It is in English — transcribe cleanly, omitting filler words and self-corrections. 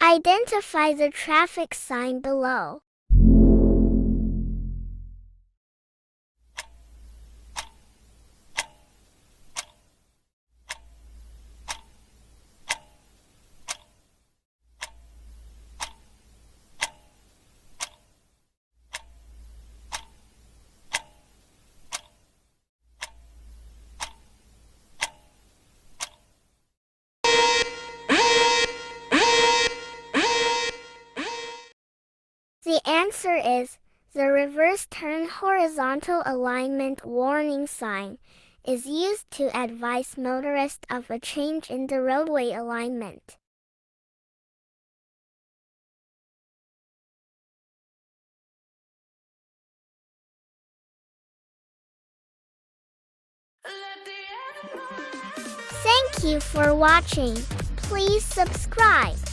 Identify the traffic sign below. The answer is, the reverse turn horizontal alignment warning sign is used to advise motorists of a change in the roadway alignment. Thank you for watching. Please subscribe.